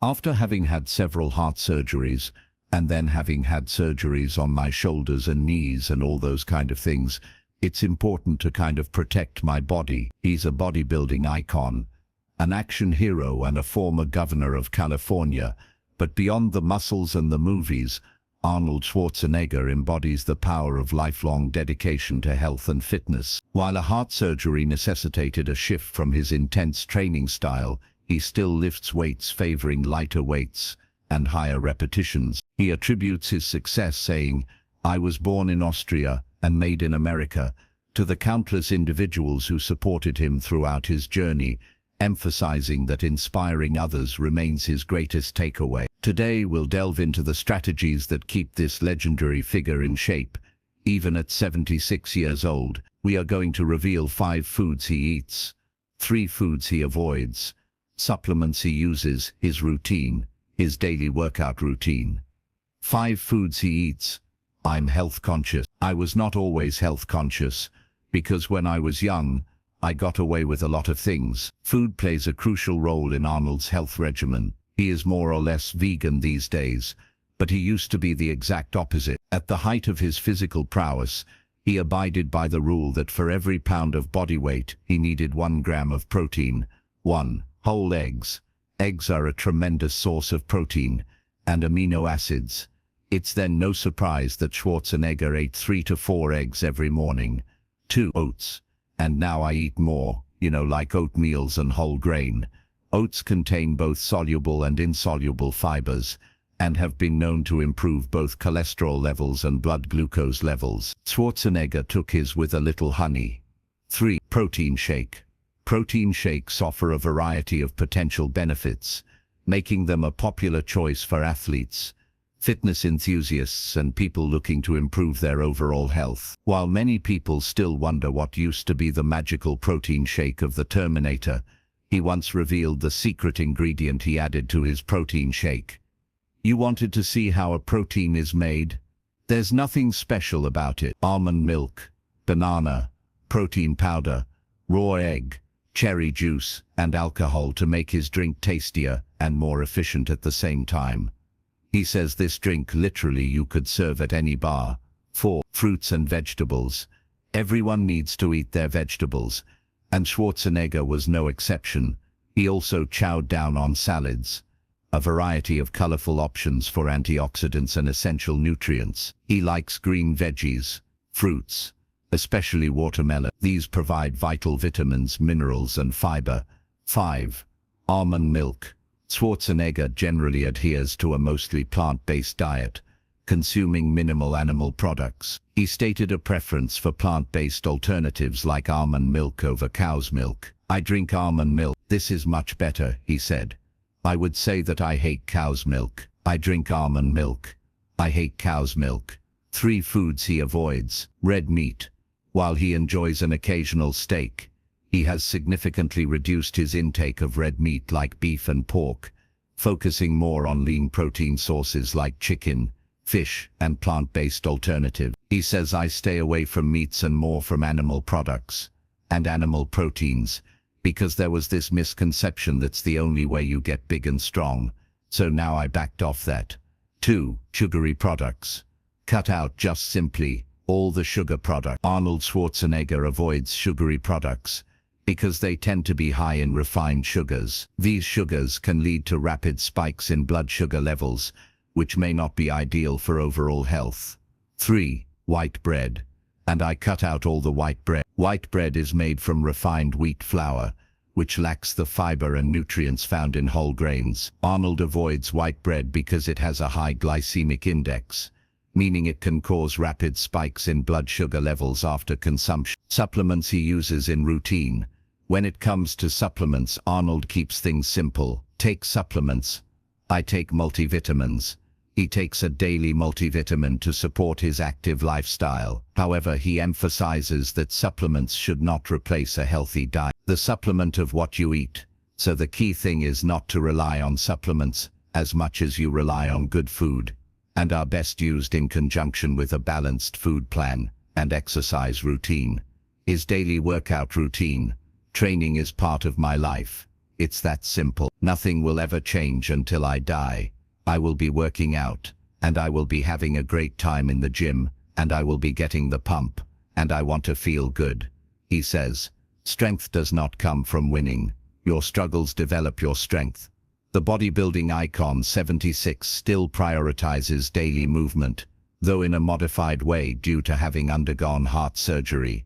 After having had several heart surgeries, and then having had surgeries on my shoulders and knees and all those kind of things, it's important to kind of protect my body. He's a bodybuilding icon, an action hero and a former governor of California. But beyond the muscles and the movies, Arnold Schwarzenegger embodies the power of lifelong dedication to health and fitness. While a heart surgery necessitated a shift from his intense training style, he still lifts weights, favoring lighter weights and higher repetitions. He attributes his success, saying, "I was born in Austria and made in America," to the countless individuals who supported him throughout his journey, emphasizing that inspiring others remains his greatest takeaway. Today we'll delve into the strategies that keep this legendary figure in shape. Even at 76 years old, we are going to reveal 5 foods he eats, 3 foods he avoids, supplements he uses, his routine, his daily workout routine. 5 foods he eats. I'm health conscious. I was not always health conscious, because when I was young, I got away with a lot of things. Food plays a crucial role in Arnold's health regimen. He is more or less vegan these days, but he used to be the exact opposite. At the height of his physical prowess, he abided by the rule that for every pound of body weight, he needed 1 gram of protein. 1. Whole eggs. Eggs are a tremendous source of protein and amino acids. It's then no surprise that Schwarzenegger ate 3 to 4 eggs every morning. 2. Oats. And now I eat more, like oatmeals and whole grain. Oats contain both soluble and insoluble fibers, and have been known to improve both cholesterol levels and blood glucose levels. Schwarzenegger took his with a little honey. 3. Protein shake. Protein shakes offer a variety of potential benefits, making them a popular choice for athletes, fitness enthusiasts, and people looking to improve their overall health. While many people still wonder what used to be the magical protein shake of the Terminator, he once revealed the secret ingredient he added to his protein shake. You wanted to see how a protein is made? There's nothing special about it. Almond milk, banana, protein powder, raw egg, cherry juice, and alcohol to make his drink tastier and more efficient at the same time. He says this drink literally you could serve at any bar. 4. Fruits and vegetables. Everyone needs to eat their vegetables, and Schwarzenegger was no exception. He also chowed down on salads, a variety of colorful options for antioxidants and essential nutrients. He likes green veggies, fruits, especially watermelon. These provide vital vitamins, minerals, and fiber. 5. Almond milk. Schwarzenegger generally adheres to a mostly plant-based diet, consuming minimal animal products. He stated a preference for plant-based alternatives like almond milk over cow's milk. "I drink almond milk. This is much better," he said. "I would say that I hate cow's milk. I drink almond milk. I hate cow's milk." 3 foods he avoids. Red meat. While he enjoys an occasional steak, he has significantly reduced his intake of red meat like beef and pork, focusing more on lean protein sources like chicken, fish, and plant-based alternatives. He says, "I stay away from meats and more from animal products and animal proteins, because there was this misconception that's the only way you get big and strong, so now I backed off that." 2. Sugary products. Cut out just simply all the sugar products. Arnold Schwarzenegger avoids sugary products because they tend to be high in refined sugars. These sugars can lead to rapid spikes in blood sugar levels, which may not be ideal for overall health. 3. White bread. And I cut out all the white bread. White bread is made from refined wheat flour, which lacks the fiber and nutrients found in whole grains. Arnold avoids white bread because it has a high glycemic index, meaning it can cause rapid spikes in blood sugar levels after consumption. Supplements he uses in routine. When it comes to supplements, Arnold keeps things simple. Take supplements. I take multivitamins. He takes a daily multivitamin to support his active lifestyle. However, he emphasizes that supplements should not replace a healthy diet. The supplement of what you eat. So the key thing is not to rely on supplements as much as you rely on good food, and are best used in conjunction with a balanced food plan and exercise routine. His daily workout routine. Training is part of my life. It's that simple. Nothing will ever change until I die. I will be working out, and I will be having a great time in the gym, and I will be getting the pump, and I want to feel good. He says, strength does not come from winning. Your struggles develop your strength. The bodybuilding icon 76 still prioritizes daily movement, though in a modified way due to having undergone heart surgery.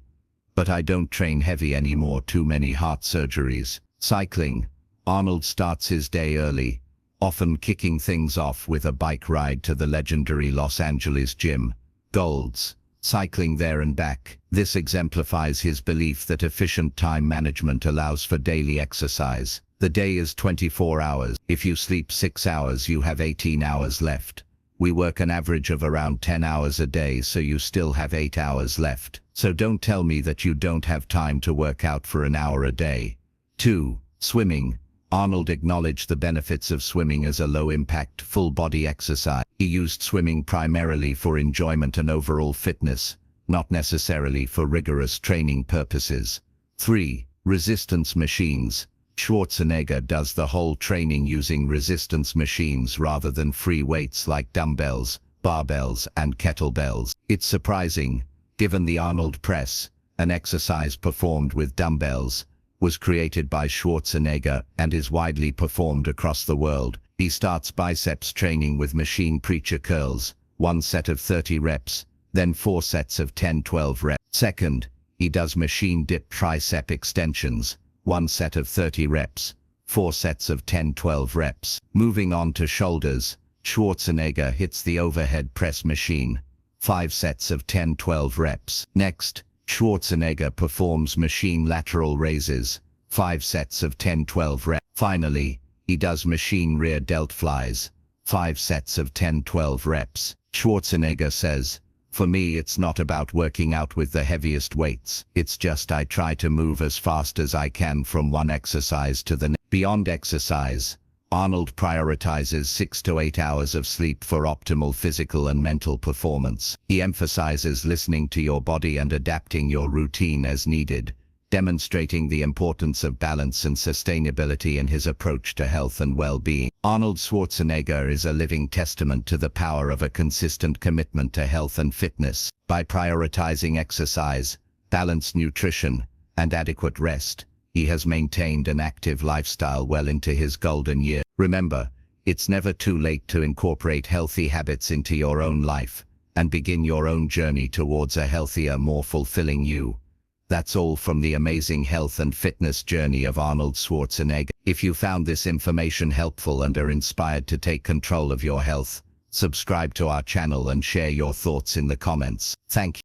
But I don't train heavy anymore, too many heart surgeries. Cycling. Arnold starts his day early, often kicking things off with a bike ride to the legendary Los Angeles gym. Goals. Cycling there and back. This exemplifies his belief that efficient time management allows for daily exercise. The day is 24 hours. If you sleep 6 hours, you have 18 hours left. We work an average of around 10 hours a day, so you still have 8 hours left. So don't tell me that you don't have time to work out for an hour a day. 2. Swimming. Arnold acknowledged the benefits of swimming as a low-impact, full-body exercise. He used swimming primarily for enjoyment and overall fitness, not necessarily for rigorous training purposes. 3. Resistance machines. Schwarzenegger does the whole training using resistance machines rather than free weights like dumbbells, barbells, and kettlebells. It's surprising, given the Arnold press, an exercise performed with dumbbells, was created by Schwarzenegger and is widely performed across the world. He starts biceps training with machine preacher curls, 1 set of 30 reps, then 4 sets of 10-12 reps. Second, he does machine dip tricep extensions, 1 set of 30 reps, 4 sets of 10-12 reps. Moving on to shoulders, Schwarzenegger hits the overhead press machine, 5 sets of 10-12 reps. Next, Schwarzenegger performs machine lateral raises, 5 sets of 10-12 reps. Finally, he does machine rear delt flies, 5 sets of 10-12 reps. Schwarzenegger says, "For me, it's not about working out with the heaviest weights. It's just I try to move as fast as I can from one exercise to the next." Beyond exercise, Arnold prioritizes 6 to 8 hours of sleep for optimal physical and mental performance. He emphasizes listening to your body and adapting your routine as needed, demonstrating the importance of balance and sustainability in his approach to health and well-being. Arnold Schwarzenegger is a living testament to the power of a consistent commitment to health and fitness. By prioritizing exercise, balanced nutrition, and adequate rest, he has maintained an active lifestyle well into his golden years. Remember, it's never too late to incorporate healthy habits into your own life and begin your own journey towards a healthier, more fulfilling you. That's all from the amazing health and fitness journey of Arnold Schwarzenegger. If you found this information helpful and are inspired to take control of your health, subscribe to our channel and share your thoughts in the comments. Thank you.